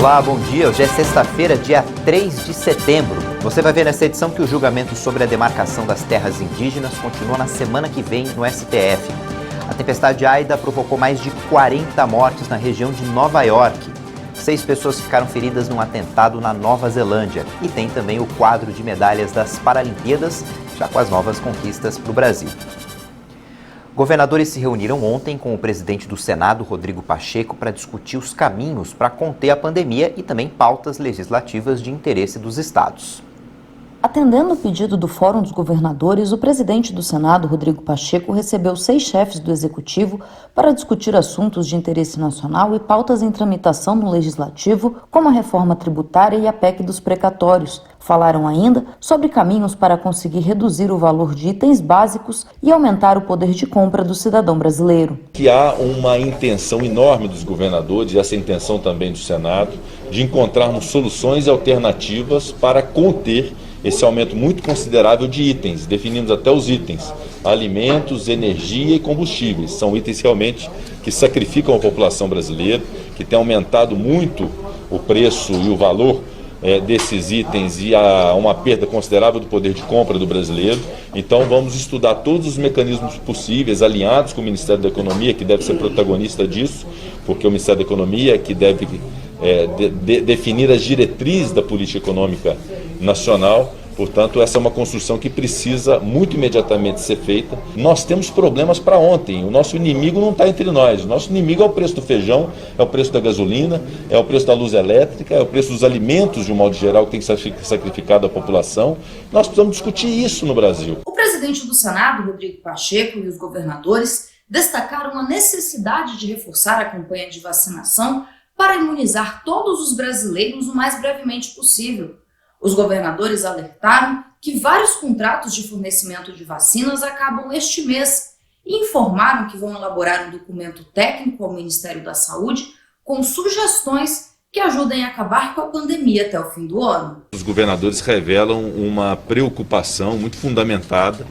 Olá, bom dia. Hoje é sexta-feira, dia 3 de setembro. Você vai ver nessa edição que o julgamento sobre a demarcação das terras indígenas continua na semana que vem no STF. A tempestade Aida provocou mais de 40 mortes na região de Nova York. 6 pessoas ficaram feridas num atentado na Nova Zelândia. E tem também o quadro de medalhas das Paralimpíadas, já com as novas conquistas para o Brasil. Governadores se reuniram ontem com o presidente do Senado, Rodrigo Pacheco, para discutir os caminhos para conter a pandemia e também pautas legislativas de interesse dos estados. Atendendo o pedido do Fórum dos Governadores, o presidente do Senado, Rodrigo Pacheco, recebeu 6 chefes do Executivo para discutir assuntos de interesse nacional e pautas em tramitação no Legislativo, como a reforma tributária e a PEC dos precatórios. Falaram ainda sobre caminhos para conseguir reduzir o valor de itens básicos e aumentar o poder de compra do cidadão brasileiro. Que há uma intenção enorme dos governadores, e essa intenção também do Senado, de encontrarmos soluções e alternativas para conter esse aumento muito considerável de itens. Definimos até os itens: alimentos, energia e combustíveis. São itens realmente que sacrificam a população brasileira, que tem aumentado muito o preço e o valor desses itens e há uma perda considerável do poder de compra do brasileiro. Então vamos estudar todos os mecanismos possíveis, alinhados com o Ministério da Economia, que deve ser protagonista disso, porque o Ministério da Economia é que deve definir as diretrizes da política econômica nacional. Portanto, essa é uma construção que precisa muito imediatamente ser feita. Nós temos problemas para ontem. O nosso inimigo não está entre nós. O nosso inimigo é o preço do feijão, é o preço da gasolina, é o preço da luz elétrica, é o preço dos alimentos, de um modo geral, que tem que ser sacrificado à população. Nós precisamos discutir isso no Brasil. O presidente do Senado, Rodrigo Pacheco, e os governadores destacaram a necessidade de reforçar a campanha de vacinação para imunizar todos os brasileiros o mais brevemente possível. Os governadores alertaram que vários contratos de fornecimento de vacinas acabam este mês e informaram que vão elaborar um documento técnico ao Ministério da Saúde com sugestões que ajudem a acabar com a pandemia até o fim do ano. Os governadores revelam uma preocupação muito fundamentada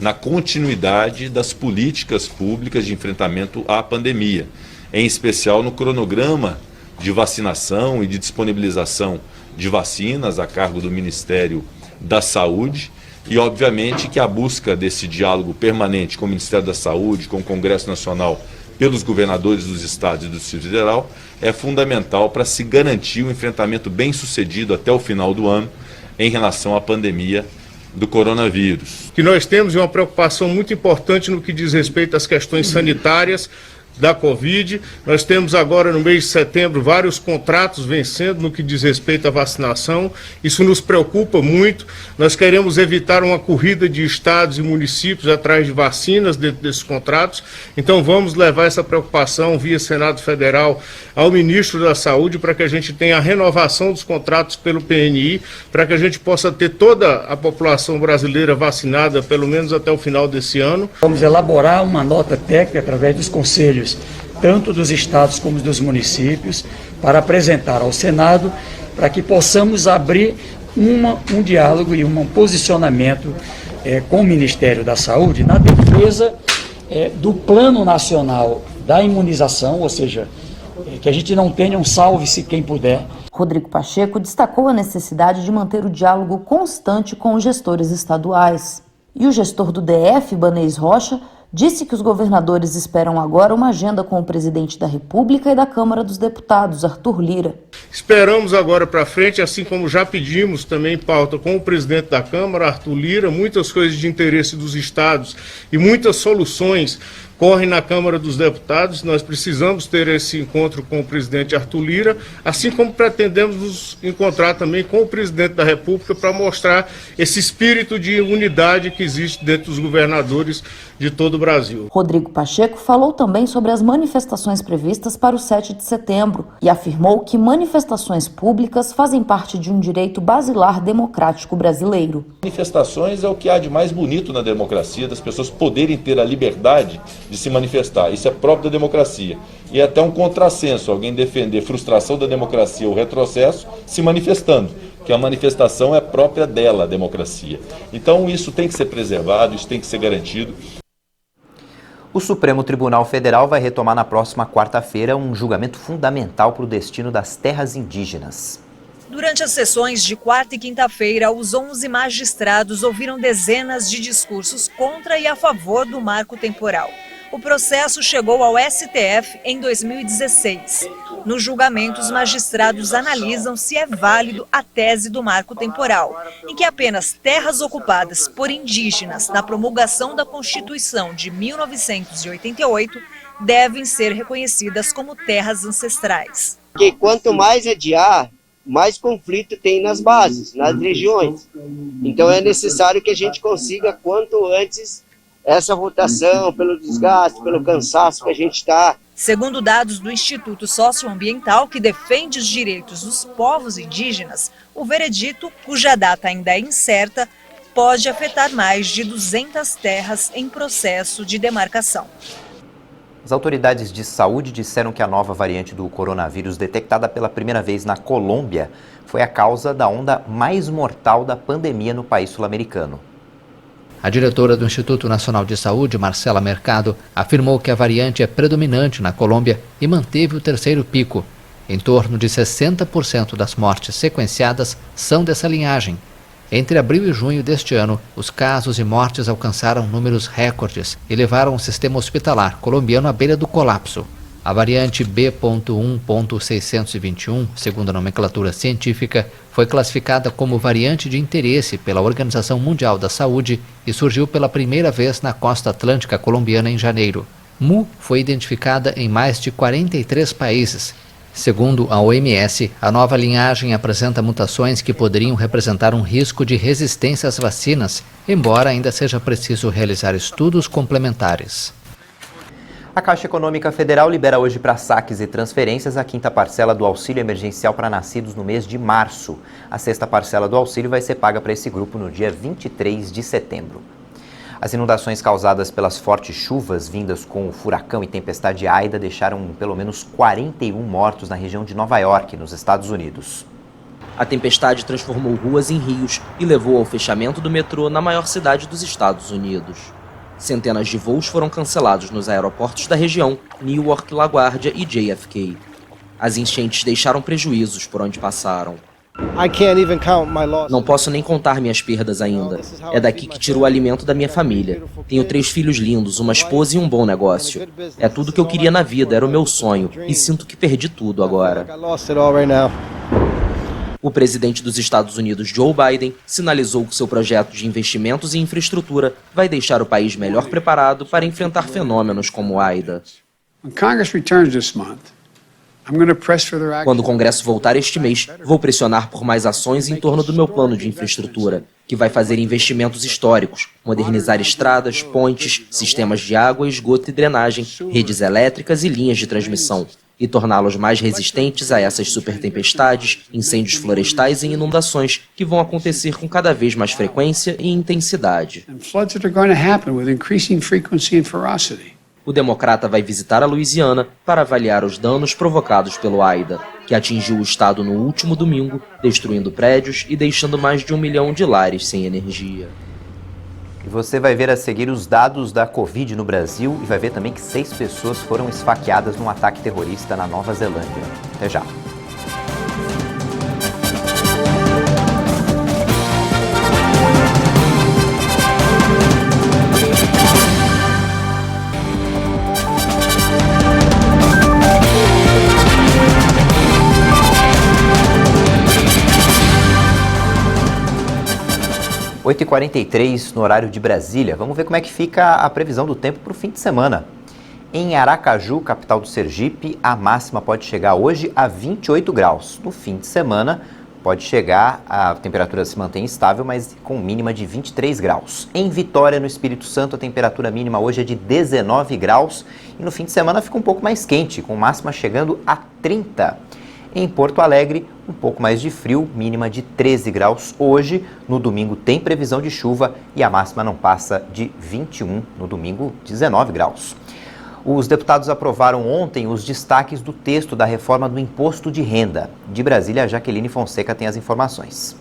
na continuidade das políticas públicas de enfrentamento à pandemia, em especial no cronograma de vacinação e de disponibilização de vacinas a cargo do Ministério da Saúde e, obviamente, que a busca desse diálogo permanente com o Ministério da Saúde, com o Congresso Nacional, pelos governadores dos estados e do Distrito Federal, é fundamental para se garantir um enfrentamento bem-sucedido até o final do ano em relação à pandemia do coronavírus. Que nós temos uma preocupação muito importante no que diz respeito às questões sanitárias da Covid. Nós temos agora no mês de setembro vários contratos vencendo no que diz respeito à vacinação. Isso nos preocupa muito. Nós queremos evitar uma corrida de estados e municípios atrás de vacinas dentro desses contratos. Então vamos levar essa preocupação via Senado Federal ao ministro da Saúde para que a gente tenha a renovação dos contratos pelo PNI, para que a gente possa ter toda a população brasileira vacinada pelo menos até o final desse ano. Vamos elaborar uma nota técnica através dos conselhos tanto dos estados como dos municípios, para apresentar ao Senado, para que possamos abrir um diálogo e um posicionamento com o Ministério da Saúde na defesa do Plano Nacional da Imunização, ou seja, que a gente não tenha um salve-se quem puder. Rodrigo Pacheco destacou a necessidade de manter o diálogo constante com os gestores estaduais. E o gestor do DF, Ibanez Rocha, disse que os governadores esperam agora uma agenda com o presidente da República e da Câmara dos Deputados, Arthur Lira. Esperamos agora para frente, assim como já pedimos também pauta com o presidente da Câmara, Arthur Lira, muitas coisas de interesse dos estados e muitas soluções correm na Câmara dos Deputados. Nós precisamos ter esse encontro com o presidente Arthur Lira, assim como pretendemos nos encontrar também com o presidente da República para mostrar esse espírito de unidade que existe dentro dos governadores de todo o Brasil. Rodrigo Pacheco falou também sobre as manifestações previstas para o 7 de setembro e afirmou que manifestações públicas fazem parte de um direito basilar democrático brasileiro. Manifestações é o que há de mais bonito na democracia, das pessoas poderem ter a liberdade de se manifestar. Isso é próprio da democracia. E é até um contrassenso alguém defender frustração da democracia ou retrocesso se manifestando, que a manifestação é própria dela, a democracia. Então isso tem que ser preservado, isso tem que ser garantido. O Supremo Tribunal Federal vai retomar na próxima quarta-feira um julgamento fundamental para o destino das terras indígenas. Durante as sessões de quarta e quinta-feira, os 11 magistrados ouviram dezenas de discursos contra e a favor do marco temporal. O processo chegou ao STF em 2016. No julgamento, os magistrados analisam se é válido a tese do marco temporal, em que apenas terras ocupadas por indígenas na promulgação da Constituição de 1988 devem ser reconhecidas como terras ancestrais. Porque quanto mais adiar, mais conflito tem nas bases, nas regiões. Então é necessário que a gente consiga quanto antes essa votação, pelo desgaste, pelo cansaço que a gente está. Segundo dados do Instituto Socioambiental, que defende os direitos dos povos indígenas, o veredito, cuja data ainda é incerta, pode afetar mais de 200 terras em processo de demarcação. As autoridades de saúde disseram que a nova variante do coronavírus, detectada pela primeira vez na Colômbia, foi a causa da onda mais mortal da pandemia no país sul-americano. A diretora do Instituto Nacional de Saúde, Marcela Mercado, afirmou que a variante é predominante na Colômbia e manteve o terceiro pico. Em torno de 60% das mortes sequenciadas são dessa linhagem. Entre abril e junho deste ano, os casos e mortes alcançaram números recordes e levaram o sistema hospitalar colombiano à beira do colapso. A variante B.1.621, segundo a nomenclatura científica, foi classificada como variante de interesse pela Organização Mundial da Saúde e surgiu pela primeira vez na costa atlântica colombiana em janeiro. Mu foi identificada em mais de 43 países. Segundo a OMS, a nova linhagem apresenta mutações que poderiam representar um risco de resistência às vacinas, embora ainda seja preciso realizar estudos complementares. A Caixa Econômica Federal libera hoje para saques e transferências a quinta parcela do auxílio emergencial para nascidos no mês de março. A sexta parcela do auxílio vai ser paga para esse grupo no dia 23 de setembro. As inundações causadas pelas fortes chuvas vindas com o furacão e tempestade Aida deixaram pelo menos 41 mortos na região de Nova York, nos Estados Unidos. A tempestade transformou ruas em rios e levou ao fechamento do metrô na maior cidade dos Estados Unidos. Centenas de voos foram cancelados nos aeroportos da região, Newark, LaGuardia e JFK. As enchentes deixaram prejuízos por onde passaram. Não posso nem contar minhas perdas ainda. É daqui que tiro o alimento da minha família. Tenho 3 filhos lindos, uma esposa e um bom negócio. É tudo que eu queria na vida, era o meu sonho, e sinto que perdi tudo agora. O presidente dos Estados Unidos, Joe Biden, sinalizou que seu projeto de investimentos em infraestrutura vai deixar o país melhor preparado para enfrentar fenômenos como Aida. Quando o Congresso voltar este mês, vou pressionar por mais ações em torno do meu plano de infraestrutura, que vai fazer investimentos históricos, modernizar estradas, pontes, sistemas de água, esgoto e drenagem, redes elétricas e linhas de transmissão, e torná-los mais resistentes a essas supertempestades, incêndios florestais e inundações que vão acontecer com cada vez mais frequência e intensidade. O democrata vai visitar a Louisiana para avaliar os danos provocados pelo Aida, que atingiu o estado no último domingo, destruindo prédios e deixando mais de 1 milhão de lares sem energia. E você vai ver a seguir os dados da Covid no Brasil e vai ver também que 6 pessoas foram esfaqueadas num ataque terrorista na Nova Zelândia. Até já. 8h43 no horário de Brasília. Vamos ver como é que fica a previsão do tempo para o fim de semana. Em Aracaju, capital do Sergipe, a máxima pode chegar hoje a 28 graus. No fim de semana, pode chegar, a temperatura se mantém estável, mas com mínima de 23 graus. Em Vitória, no Espírito Santo, a temperatura mínima hoje é de 19 graus. E no fim de semana fica um pouco mais quente, com máxima chegando a 30. Em Porto Alegre, um pouco mais de frio, mínima de 13 graus hoje. No domingo tem previsão de chuva e a máxima não passa de 21, no domingo 19 graus. Os deputados aprovaram ontem os destaques do texto da reforma do Imposto de Renda. De Brasília, a Jaqueline Fonseca tem as informações.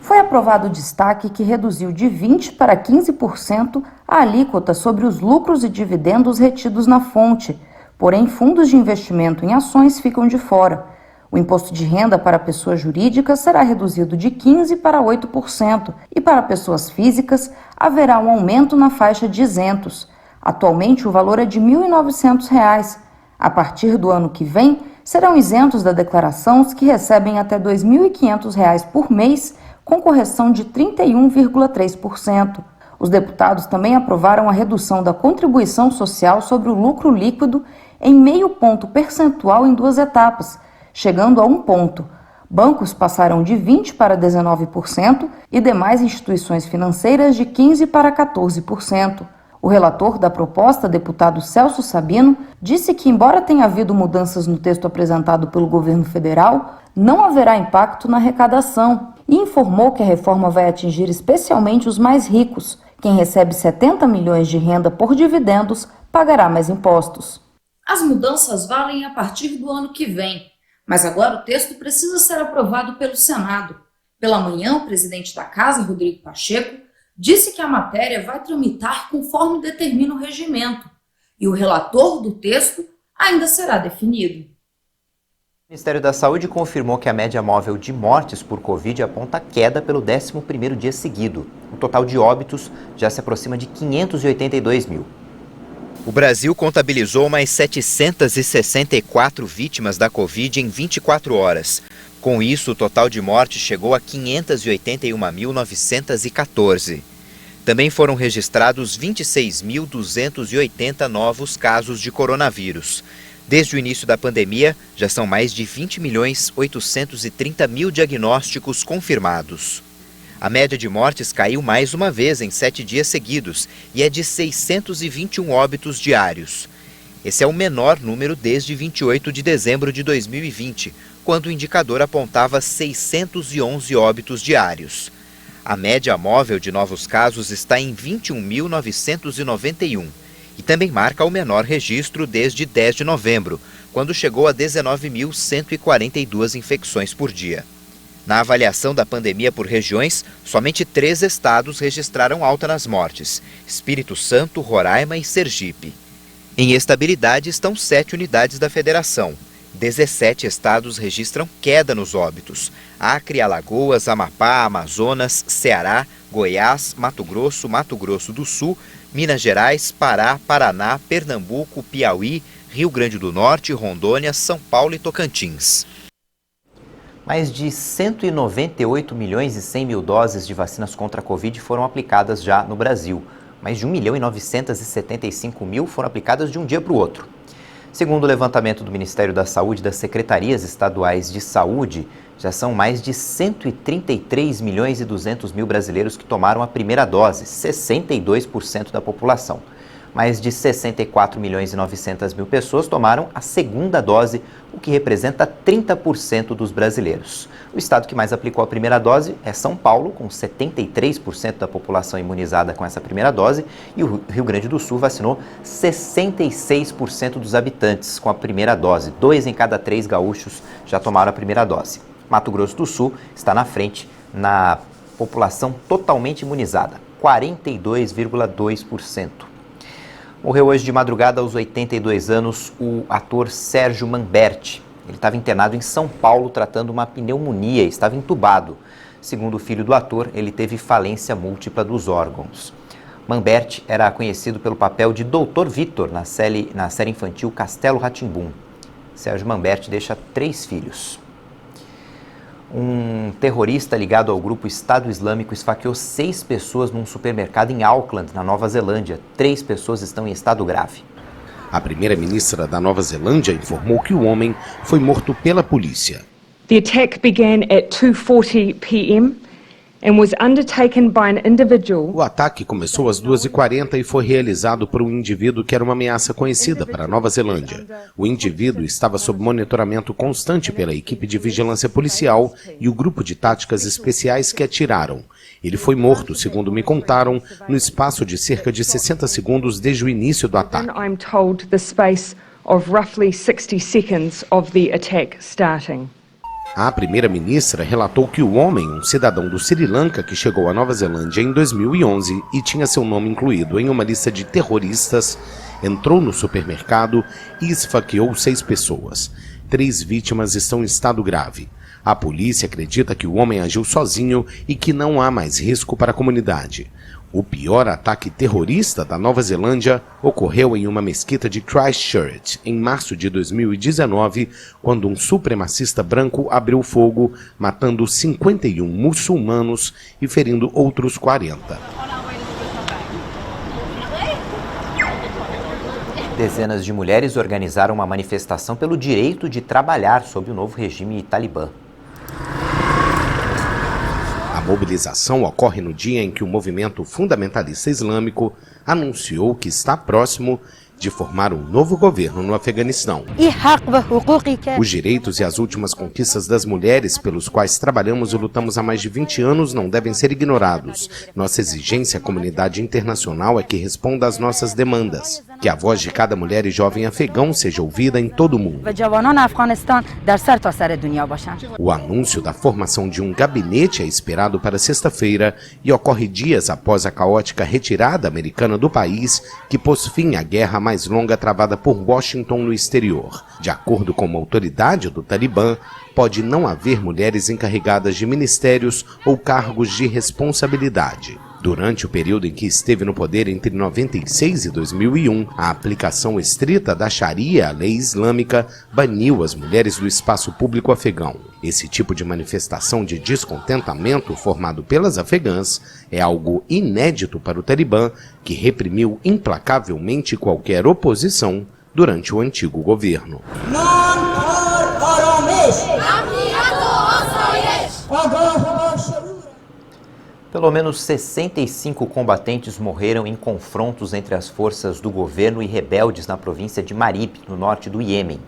Foi aprovado o destaque que reduziu de 20% para 15% a alíquota sobre os lucros e dividendos retidos na fonte, porém fundos de investimento em ações ficam de fora. O imposto de renda para pessoas jurídicas será reduzido de 15% para 8% e para pessoas físicas haverá um aumento na faixa de isentos. Atualmente o valor é de R$ 1.900. A partir do ano que vem, serão isentos da declaração os que recebem até R$ 2.500 por mês, com correção de 31,3%. Os deputados também aprovaram a redução da contribuição social sobre o lucro líquido em 0,5 ponto percentual em 2 etapas, chegando a 1 ponto. Bancos passaram de 20% para 19% e demais instituições financeiras de 15% para 14%. O relator da proposta, deputado Celso Sabino, disse que, embora tenha havido mudanças no texto apresentado pelo governo federal, não haverá impacto na arrecadação e informou que a reforma vai atingir especialmente os mais ricos. Quem recebe 70 milhões de renda por dividendos pagará mais impostos. As mudanças valem a partir do ano que vem, mas agora o texto precisa ser aprovado pelo Senado. Pela manhã, o presidente da Casa, Rodrigo Pacheco, disse que a matéria vai tramitar conforme determina o regimento e o relator do texto ainda será definido. O Ministério da Saúde confirmou que a média móvel de mortes por Covid aponta queda pelo 11º dia seguido. O total de óbitos já se aproxima de 582 mil. O Brasil contabilizou mais 764 vítimas da Covid em 24 horas. Com isso, o total de mortes chegou a 581.914. Também foram registrados 26.280 novos casos de coronavírus. Desde o início da pandemia, já são mais de 20.830.000 diagnósticos confirmados. A média de mortes caiu mais uma vez em 7 dias seguidos e é de 621 óbitos diários. Esse é o menor número desde 28 de dezembro de 2020, quando o indicador apontava 611 óbitos diários. A média móvel de novos casos está em 21.991 e também marca o menor registro desde 10 de novembro, quando chegou a 19.142 infecções por dia. Na avaliação da pandemia por regiões, somente 3 estados registraram alta nas mortes: Espírito Santo, Roraima e Sergipe. Em estabilidade estão 7 unidades da federação. 17 estados registram queda nos óbitos: Acre, Alagoas, Amapá, Amazonas, Ceará, Goiás, Mato Grosso do Sul, Minas Gerais, Pará, Paraná, Pernambuco, Piauí, Rio Grande do Norte, Rondônia, São Paulo e Tocantins. Mais de 198 milhões e 100 mil doses de vacinas contra a Covid foram aplicadas já no Brasil. Mais de 1.975.000 foram aplicadas de um dia para o outro. Segundo o levantamento do Ministério da Saúde e das Secretarias Estaduais de Saúde, já são mais de 133 milhões e 200 mil brasileiros que tomaram a primeira dose, 62% da população. Mais de 64 milhões e 900 mil pessoas tomaram a segunda dose, o que representa 30% dos brasileiros. O estado que mais aplicou a primeira dose é São Paulo, com 73% da população imunizada com essa primeira dose, e o Rio Grande do Sul vacinou 66% dos habitantes com a primeira dose. 2 em cada 3 gaúchos já tomaram a primeira dose. Mato Grosso do Sul está na frente na população totalmente imunizada, 42,2%. Morreu hoje de madrugada, aos 82 anos, o ator Sérgio Manberti. Ele estava internado em São Paulo tratando uma pneumonia, estava entubado. Segundo o filho do ator, ele teve falência múltipla dos órgãos. Manberti era conhecido pelo papel de Dr. Vitor na série infantil Castelo Rá-Tim-Bum. Sérgio Manberti deixa 3 filhos. Um terrorista ligado ao grupo Estado Islâmico esfaqueou 6 pessoas num supermercado em Auckland, na Nova Zelândia. 3 pessoas estão em estado grave. A primeira-ministra da Nova Zelândia informou que o homem foi morto pela polícia. The attack began at 2:40 p.m. and was undertaken by an individual. O ataque começou às 2h40 e foi realizado por um indivíduo que era uma ameaça conhecida para a Nova Zelândia. O indivíduo estava sob monitoramento constante pela equipe de vigilância policial e o grupo de táticas especiais que atiraram. Ele foi morto, segundo me contaram, no espaço de cerca de 60 segundos desde o início do ataque. I'm told the space of roughly 60 seconds of the attack starting. A primeira-ministra relatou que o homem, um cidadão do Sri Lanka que chegou à Nova Zelândia em 2011 e tinha seu nome incluído em uma lista de terroristas, entrou no supermercado e esfaqueou 6 pessoas. 3 vítimas estão em estado grave. A polícia acredita que o homem agiu sozinho e que não há mais risco para a comunidade. O pior ataque terrorista da Nova Zelândia ocorreu em uma mesquita de Christchurch, em março de 2019, quando um supremacista branco abriu fogo, matando 51 muçulmanos e ferindo outros 40. Dezenas de mulheres organizaram uma manifestação pelo direito de trabalhar sob o novo regime talibã. A mobilização ocorre no dia em que o movimento fundamentalista islâmico anunciou que está próximo de formar um novo governo no Afeganistão. Os direitos e as últimas conquistas das mulheres pelos quais trabalhamos e lutamos há mais de 20 anos não devem ser ignorados. Nossa exigência à comunidade internacional é que responda às nossas demandas. Que a voz de cada mulher e jovem afegão seja ouvida em todo o mundo. O anúncio da formação de um gabinete é esperado para sexta-feira e ocorre dias após a caótica retirada americana do país, que pôs fim à guerra mais longa travada por Washington no exterior. De acordo com uma autoridade do Talibã, pode não haver mulheres encarregadas de ministérios ou cargos de responsabilidade. Durante o período em que esteve no poder entre 96 e 2001, a aplicação estrita da Sharia, a lei islâmica, baniu as mulheres do espaço público afegão. Esse tipo de manifestação de descontentamento formado pelas afegãs é algo inédito para o Talibã, que reprimiu implacavelmente qualquer oposição durante o antigo governo. Pelo menos 65 combatentes morreram em confrontos entre as forças do governo e rebeldes na província de Marib, no norte do Iêmen.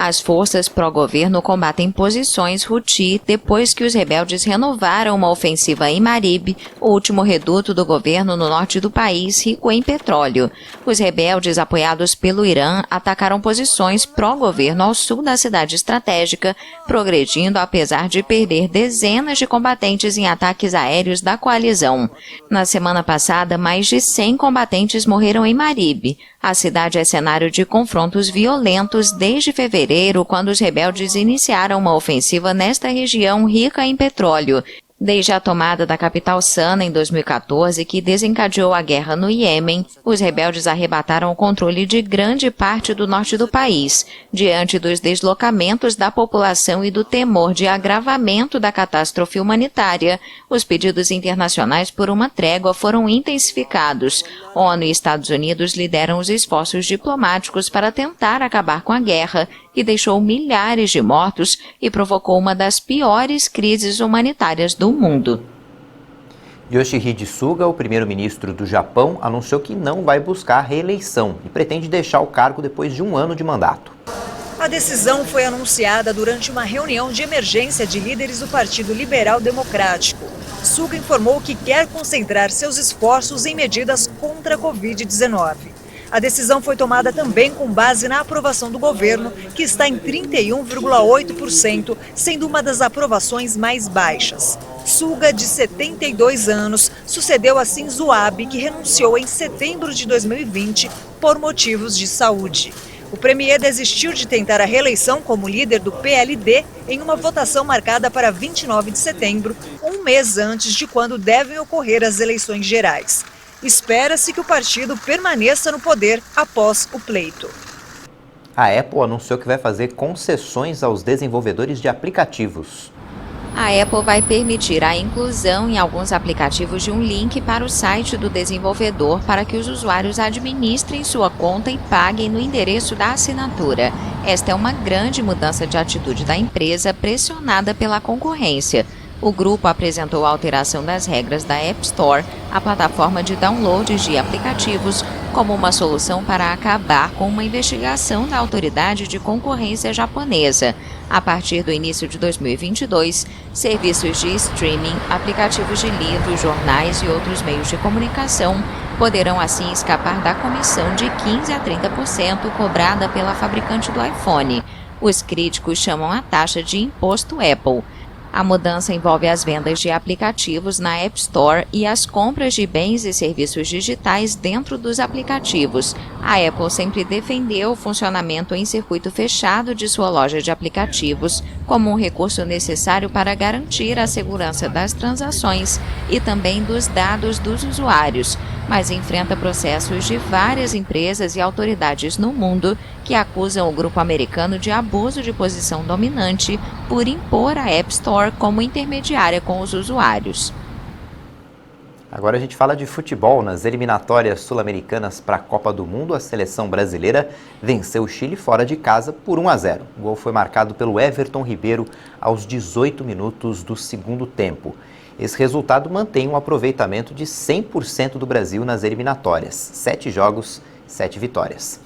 As forças pró-governo combatem posições Houthi depois que os rebeldes renovaram uma ofensiva em Marib, o último reduto do governo no norte do país, rico em petróleo. Os rebeldes, apoiados pelo Irã, atacaram posições pró-governo ao sul da cidade estratégica, progredindo apesar de perder dezenas de combatentes em ataques aéreos da coalizão. Na semana passada, mais de 100 combatentes morreram em Marib. A cidade é cenário de confrontos violentos desde fevereiro, quando os rebeldes iniciaram uma ofensiva nesta região rica em petróleo. Desde a tomada da capital Sana em 2014, que desencadeou a guerra no Iêmen, os rebeldes arrebataram o controle de grande parte do norte do país. Diante dos deslocamentos da população e do temor de agravamento da catástrofe humanitária, os pedidos internacionais por uma trégua foram intensificados. ONU e Estados Unidos lideram os esforços diplomáticos para tentar acabar com a guerra, que deixou milhares de mortos e provocou uma das piores crises humanitárias do mundo. Yoshihide Suga, o primeiro-ministro do Japão, anunciou que não vai buscar reeleição e pretende deixar o cargo depois de um ano de mandato. A decisão foi anunciada durante uma reunião de emergência de líderes do Partido Liberal Democrático. Suga informou que quer concentrar seus esforços em medidas contra a Covid-19. A decisão foi tomada também com base na aprovação do governo, que está em 31,8%, sendo uma das aprovações mais baixas. Suga, de 72 anos, sucedeu a Shinzo Abe, que renunciou em setembro de 2020 por motivos de saúde. O premier desistiu de tentar a reeleição como líder do PLD em uma votação marcada para 29 de setembro, um mês antes de quando devem ocorrer as eleições gerais. Espera-se que o partido permaneça no poder após o pleito. A Apple anunciou que vai fazer concessões aos desenvolvedores de aplicativos. A Apple vai permitir a inclusão em alguns aplicativos de um link para o site do desenvolvedor para que os usuários administrem sua conta e paguem no endereço da assinatura. Esta é uma grande mudança de atitude da empresa, pressionada pela concorrência. O grupo apresentou a alteração das regras da App Store, a plataforma de downloads de aplicativos, como uma solução para acabar com uma investigação da autoridade de concorrência japonesa. A partir do início de 2022, serviços de streaming, aplicativos de livros, jornais e outros meios de comunicação poderão assim escapar da comissão de 15% a 30% cobrada pela fabricante do iPhone. Os críticos chamam a taxa de imposto Apple. A mudança envolve as vendas de aplicativos na App Store e as compras de bens e serviços digitais dentro dos aplicativos. A Apple sempre defendeu o funcionamento em circuito fechado de sua loja de aplicativos como um recurso necessário para garantir a segurança das transações e também dos dados dos usuários, mas enfrenta processos de várias empresas e autoridades no mundo que acusam o grupo americano de abuso de posição dominante por impor a App Store como intermediária com os usuários. Agora a gente fala de futebol. Nas eliminatórias sul-americanas para a Copa do Mundo, a seleção brasileira venceu o Chile fora de casa por 1-0. O gol foi marcado pelo Everton Ribeiro aos 18 minutos do segundo tempo. Esse resultado mantém um aproveitamento de 100% do Brasil nas eliminatórias. 7 jogos, 7 vitórias.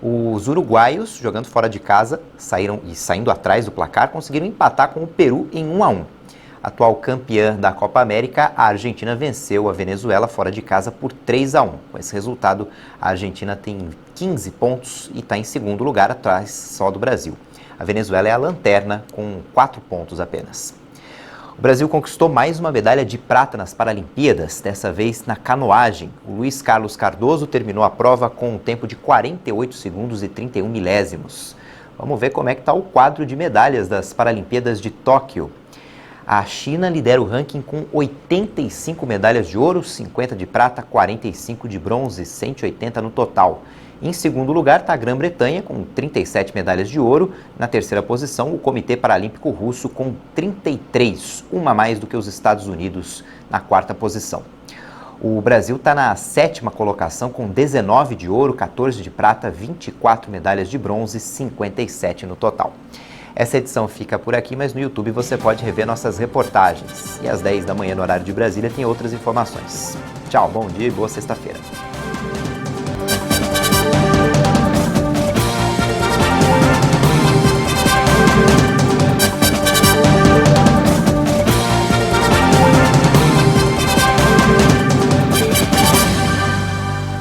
Os uruguaios, jogando fora de casa, saindo atrás do placar, conseguiram empatar com o Peru em 1-1. Atual campeã da Copa América, a Argentina venceu a Venezuela fora de casa por 3-1. Com esse resultado, a Argentina tem 15 pontos e está em segundo lugar, atrás só do Brasil. A Venezuela é a lanterna, com 4 pontos apenas. O Brasil conquistou mais uma medalha de prata nas Paralimpíadas, dessa vez na canoagem. O Luiz Carlos Cardoso terminou a prova com um tempo de 48 segundos e 31 milésimos. Vamos ver como é que está o quadro de medalhas das Paralimpíadas de Tóquio. A China lidera o ranking com 85 medalhas de ouro, 50 de prata, 45 de bronze, 180 no total. Em segundo lugar está a Grã-Bretanha, com 37 medalhas de ouro. Na terceira posição, o Comitê Paralímpico Russo, com 33, uma a mais do que os Estados Unidos, na quarta posição. O Brasil está na sétima colocação, com 19 de ouro, 14 de prata, 24 medalhas de bronze, 57 no total. Essa edição fica por aqui, mas no YouTube você pode rever nossas reportagens. E às 10 da manhã, no horário de Brasília, tem outras informações. Tchau, bom dia e boa sexta-feira.